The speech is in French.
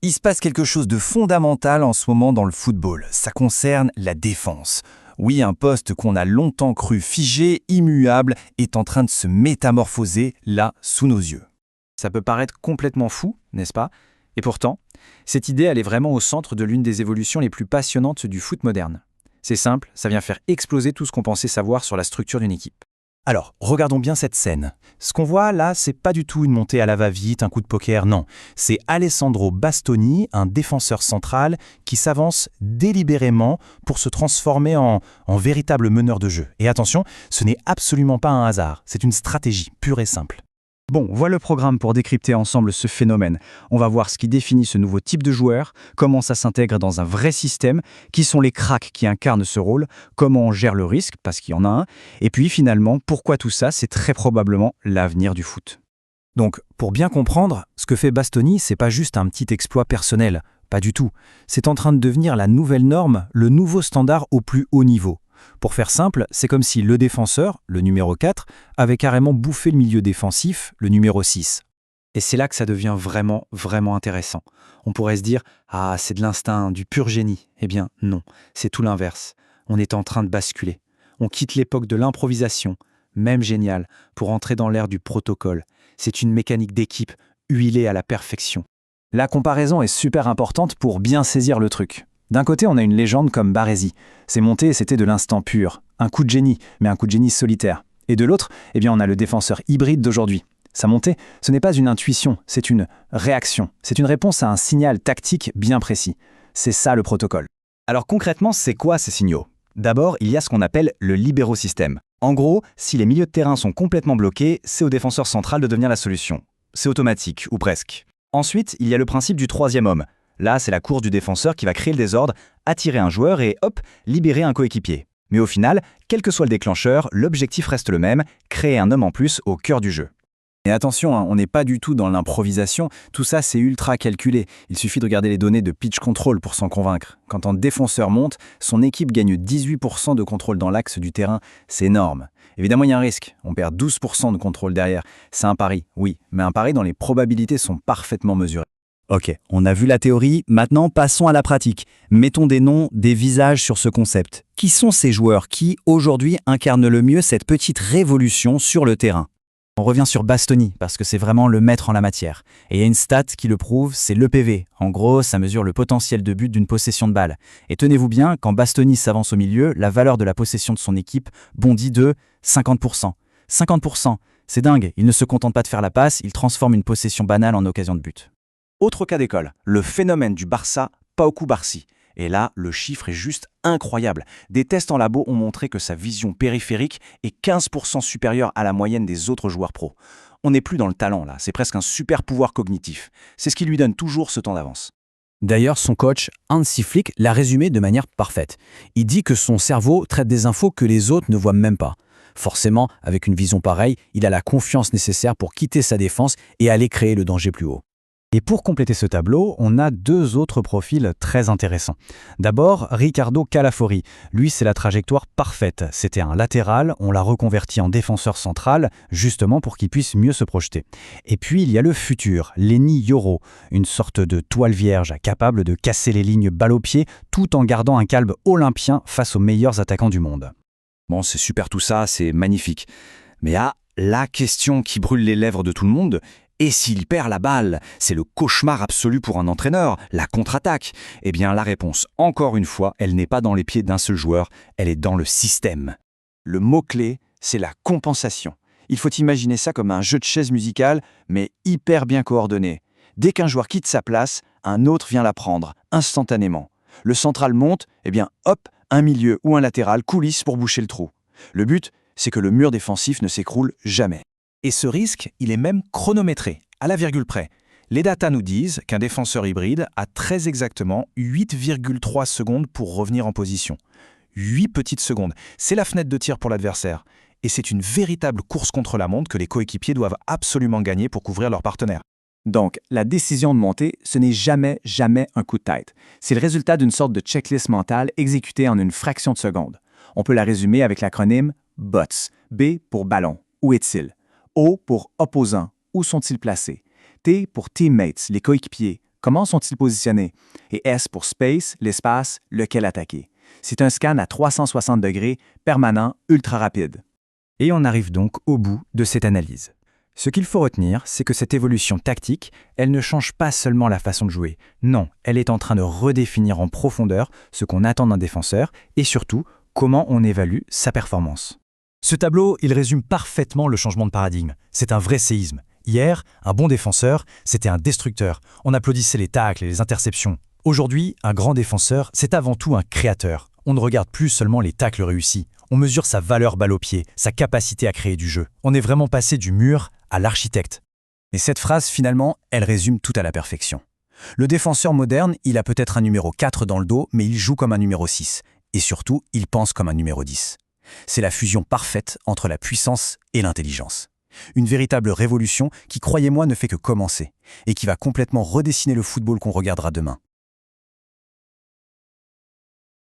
Il se passe quelque chose de fondamental en ce moment dans le football. Ça concerne la défense. Oui, un poste qu'on a longtemps cru figé, immuable, est en train de se métamorphoser là, sous nos yeux. Ça peut paraître complètement fou, n'est-ce pas? Et pourtant, cette idée, elle est vraiment au centre de l'une des évolutions les plus passionnantes du foot moderne. C'est simple, ça vient faire exploser tout ce qu'on pensait savoir sur la structure d'une équipe. Alors, regardons bien cette scène. Ce qu'on voit là, c'est pas du tout une montée à la va-vite, un coup de poker, non. C'est Alessandro Bastoni, un défenseur central, qui s'avance délibérément pour se transformer en véritable meneur de jeu. Et attention, ce n'est absolument pas un hasard, c'est une stratégie pure et simple. Bon, voilà le programme pour décrypter ensemble ce phénomène. On va voir ce qui définit ce nouveau type de joueur, comment ça s'intègre dans un vrai système, qui sont les cracks qui incarnent ce rôle, comment on gère le risque, parce qu'il y en a un, et puis finalement, pourquoi tout ça, c'est très probablement l'avenir du foot. Donc, pour bien comprendre, ce que fait Bastoni, c'est pas juste un petit exploit personnel, pas du tout. C'est en train de devenir la nouvelle norme, le nouveau standard au plus haut niveau. Pour faire simple, c'est comme si le défenseur, le numéro 4, avait carrément bouffé le milieu défensif, le numéro 6. Et c'est là que ça devient vraiment, vraiment intéressant. On pourrait se dire « Ah, c'est de l'instinct, du pur génie ». Eh bien non, c'est tout l'inverse. On est en train de basculer. On quitte l'époque de l'improvisation, même géniale, pour entrer dans l'ère du protocole. C'est une mécanique d'équipe huilée à la perfection. La comparaison est super importante pour bien saisir le truc. D'un côté, on a une légende comme Baresi. C'est monté et c'était de l'instant pur. Un coup de génie, mais un coup de génie solitaire. Et de l'autre, eh bien, on a le défenseur hybride d'aujourd'hui. Sa montée, ce n'est pas une intuition, c'est une réaction. C'est une réponse à un signal tactique bien précis. C'est ça le protocole. Alors concrètement, c'est quoi ces signaux? D'abord, il y a ce qu'on appelle le libérosystème. En gros, si les milieux de terrain sont complètement bloqués, c'est au défenseur central de devenir la solution. C'est automatique, ou presque. Ensuite, il y a le principe du troisième homme. Là, c'est la course du défenseur qui va créer le désordre, attirer un joueur et, hop, libérer un coéquipier. Mais au final, quel que soit le déclencheur, l'objectif reste le même, créer un homme en plus au cœur du jeu. Et attention, on n'est pas du tout dans l'improvisation, tout ça c'est ultra calculé. Il suffit de regarder les données de pitch control pour s'en convaincre. Quand un défenseur monte, son équipe gagne 18% de contrôle dans l'axe du terrain, c'est énorme. Évidemment, il y a un risque, on perd 12% de contrôle derrière. C'est un pari, oui, mais un pari dont les probabilités sont parfaitement mesurées. Ok, on a vu la théorie, maintenant passons à la pratique. Mettons des noms, des visages sur ce concept. Qui sont ces joueurs qui, aujourd'hui, incarnent le mieux cette petite révolution sur le terrain? On revient sur Bastoni, parce que c'est vraiment le maître en la matière. Et il y a une stat qui le prouve, c'est l'EPV. En gros, ça mesure le potentiel de but d'une possession de balle. Et tenez-vous bien, quand Bastoni s'avance au milieu, la valeur de la possession de son équipe bondit de 50%. 50%, c'est dingue, il ne se contente pas de faire la passe, il transforme une possession banale en occasion de but. Autre cas d'école, le phénomène du Barça Pau Barsi. Et là, le chiffre est juste incroyable. Des tests en labo ont montré que sa vision périphérique est 15% supérieure à la moyenne des autres joueurs pros. On n'est plus dans le talent là, c'est presque un super pouvoir cognitif. C'est ce qui lui donne toujours ce temps d'avance. D'ailleurs, son coach, Hansi Flick, l'a résumé de manière parfaite. Il dit que son cerveau traite des infos que les autres ne voient même pas. Forcément, avec une vision pareille, il a la confiance nécessaire pour quitter sa défense et aller créer le danger plus haut. Et pour compléter ce tableau, on a deux autres profils très intéressants. D'abord, Ricardo Calafori. Lui, c'est la trajectoire parfaite. C'était un latéral, on l'a reconverti en défenseur central, justement pour qu'il puisse mieux se projeter. Et puis, il y a le futur, Lenny Yoro, une sorte de toile vierge capable de casser les lignes balle au pied tout en gardant un calme olympien face aux meilleurs attaquants du monde. Bon, c'est super tout ça, c'est magnifique. Mais la question qui brûle les lèvres de tout le monde, et s'il perd la balle, c'est le cauchemar absolu pour un entraîneur, la contre-attaque. Eh bien, la réponse, encore une fois, elle n'est pas dans les pieds d'un seul joueur, elle est dans le système. Le mot-clé, c'est la compensation. Il faut imaginer ça comme un jeu de chaises musicales, mais hyper bien coordonné. Dès qu'un joueur quitte sa place, un autre vient la prendre, instantanément. Le central monte, eh bien, hop, un milieu ou un latéral coulisse pour boucher le trou. Le but, c'est que le mur défensif ne s'écroule jamais. Et ce risque, il est même chronométré, à la virgule près. Les datas nous disent qu'un défenseur hybride a très exactement 8,3 secondes pour revenir en position. 8 petites secondes, c'est la fenêtre de tir pour l'adversaire. Et c'est une véritable course contre la montre que les coéquipiers doivent absolument gagner pour couvrir leur partenaire. Donc, la décision de monter, ce n'est jamais un coup de tête. C'est le résultat d'une sorte de checklist mentale exécutée en une fraction de seconde. On peut la résumer avec l'acronyme BOTS. B pour ballon. Où est-il? O pour opposant. Où sont-ils placés? T pour teammates, les coéquipiers. Comment sont-ils positionnés? Et S pour space, l'espace, lequel attaquer. C'est un scan à 360 degrés, permanent, ultra rapide. Et on arrive donc au bout de cette analyse. Ce qu'il faut retenir, c'est que cette évolution tactique, elle ne change pas seulement la façon de jouer. Non, elle est en train de redéfinir en profondeur ce qu'on attend d'un défenseur et surtout, comment on évalue sa performance. Ce tableau, il résume parfaitement le changement de paradigme. C'est un vrai séisme. Hier, un bon défenseur, c'était un destructeur. On applaudissait les tacles et les interceptions. Aujourd'hui, un grand défenseur, c'est avant tout un créateur. On ne regarde plus seulement les tacles réussis. On mesure sa valeur balle au pied, sa capacité à créer du jeu. On est vraiment passé du mur à l'architecte. Et cette phrase, finalement, elle résume tout à la perfection. Le défenseur moderne, il a peut-être un numéro 4 dans le dos, mais il joue comme un numéro 6. Et surtout, il pense comme un numéro 10. C'est la fusion parfaite entre la puissance et l'intelligence. Une véritable révolution qui, croyez-moi, ne fait que commencer et qui va complètement redessiner le football qu'on regardera demain.